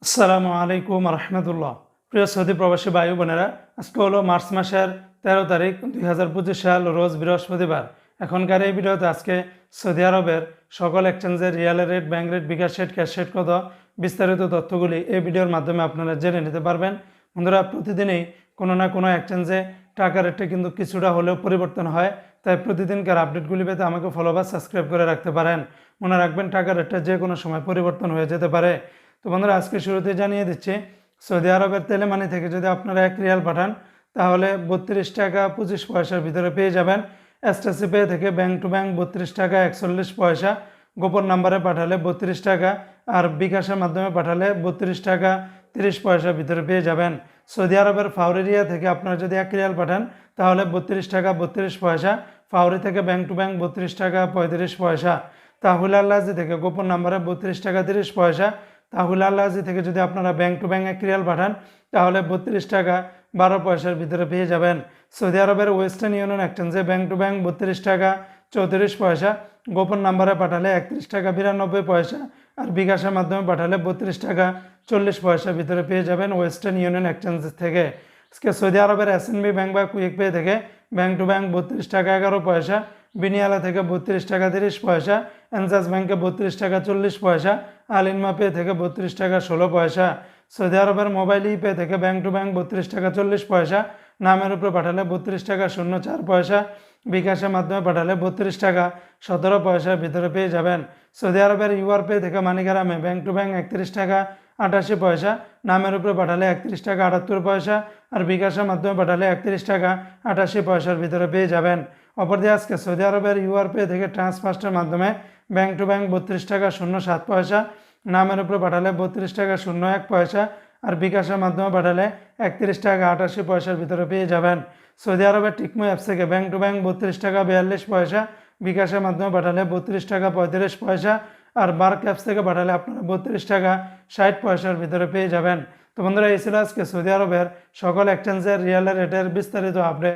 আসসালামু আলাইকুম রহমতুল্লাহ। প্রিয় সৌদি প্রবাসী ভাই বোনেরা, আজকে হলো মার্চ মাসের 13 তারিখ 2025 সাল, রোজ বৃহস্পতিবার। এখনকার এই ভিডিওতে আজকে সৌদি আরবের সকল এক্সচেঞ্জের রিয়ালের রেট, ব্যাংক রেট, বিকাশ রেট, ক্যাশ রেট কত, বিস্তারিত তথ্যগুলি এই ভিডিওর মাধ্যমে আপনারা জেনে নিতে পারবেন। বন্ধুরা, প্রতিদিনই কোনো না কোনো এক্সচেঞ্জে টাকা রেটে কিন্তু কিছুটা হলেও পরিবর্তন হয়, তাই প্রতিদিনকার আপডেটগুলি পেতে আমাকে ফলো বা সাবস্ক্রাইব করে রাখতে পারেন। মনে রাখবেন, টাকা রেটটা যে কোনো সময় পরিবর্তন হয়ে যেতে পারে। তো বন্ধুরা, আজকে শুরুতে জানিয়ে দিচ্ছি, সৌদি আরবের তেলেমানি থেকে যদি আপনারা 1 রিয়াল পাঠান তাহলে 32 টাকা 25 পয়সার ভিতরে পেয়ে যাবেন। এসটিসি পে থেকে ব্যাংক টু ব্যাংক 32 টাকা 41 পয়সা, গোপন নাম্বারে পাঠালে 32 টাকা, আর বিকাশের মাধ্যমে পাঠালে 32 টাকা 30 পয়সার ভিতরে পেয়ে যাবেন। সৌদি আরবের ফাউরিরিয়া থেকে আপনারা যদি 1 রিয়াল পাঠান তাহলে 32 টাকা 32 পয়সা, ফাউরি থেকে ব্যাংক টু ব্যাংক 32 টাকা 35 পয়সা। তাহুল আল্লাজি থেকে গোপন নাম্বারে 32 টাকা 30 পয়সা। তাহুল আল্লাজি থেকে যদি আপনারা ব্যাংক টু ব্যাংক 1 রিয়াল পাঠান তাহলে 32 টাকা 12 পয়সার ভিতরে পেয়ে যাবেন। সৌদি আরবের ওয়েস্টার্ন ইউনিয়ন এক্সচেঞ্জে ব্যাংক টু ব্যাংক 32 টাকা 34 পয়সা, গোপন নাম্বারে পাঠালে 31 টাকা 92 পয়সা, আর বিকাশের মাধ্যমে পাঠালে 32 টাকা 40 পয়সার ভিতরে পেয়ে যাবেন ওয়েস্টার্ন ইউনিয়ন এক্সচেঞ্জ থেকে। আজকে সৌদি আরবের এসএনবি ব্যাংক বা কুইক পে থেকে ব্যাংক টু ব্যাংক 32 টাকা 11 পয়সা, বিনিয়ালা থেকে 32 টাকা 30 পয়সা, এনজাস ব্যাংকে 32 টাকা 40 পয়সা, আল ইনমা পে থেকে 32 টাকা 16 পয়সা। সৌদি আরবের মোবাইল ই পে থেকে ব্যাংক টু ব্যাংক 32 টাকা 40 পয়সা, নামের উপরে পাঠালে 32 টাকা 04 পয়সা, বিকাশের মাধ্যমে পাঠালে 32 টাকা 17 পয়সার ভিতরে পেয়ে যাবেন। সৌদি আরবের ইউআর পে থেকে মানিগ্রামে ব্যাংক টু ব্যাংক 31 টাকা 88 পয়সা, নামের উপরে পাঠালে 31 টাকা 78 পয়সা, আর বিকাশের মাধ্যমে পাঠালে 31 টাকা 88 পয়সার ভিতরে পেয়ে যাবেন। অপরদিকে আজকে সৌদি আরবের ইউআর পে থেকে ট্রান্সফার্স্টের মাধ্যমে ব্যাংক টু ব্যাংক 32 টাকা 07 পয়সা, নামের উপরে পাঠালে 32 টাকা 01 পয়সা, আর বিকাশের মাধ্যমে পাঠালে 31 টাকা 88 পয়সার ভিতরে পেয়ে যাবেন। সৌদি আরবের টিকমো অ্যাপস থেকে ব্যাংক টু ব্যাংক 32 টাকা 42 পয়সা, বিকাশের মাধ্যমে পাঠালে 32 টাকা 35 পয়সা, আর বার্ক অ্যাপস থেকে পাঠালে আপনারা 32 টাকা 60 পয়সার ভিতরে পেয়ে যাবেন। তো বন্ধুরা, এই ছিল আজকে সৌদি আরবের সকল এক্সচেঞ্জের রিয়ালের রেটের বিস্তারিত আপডেট।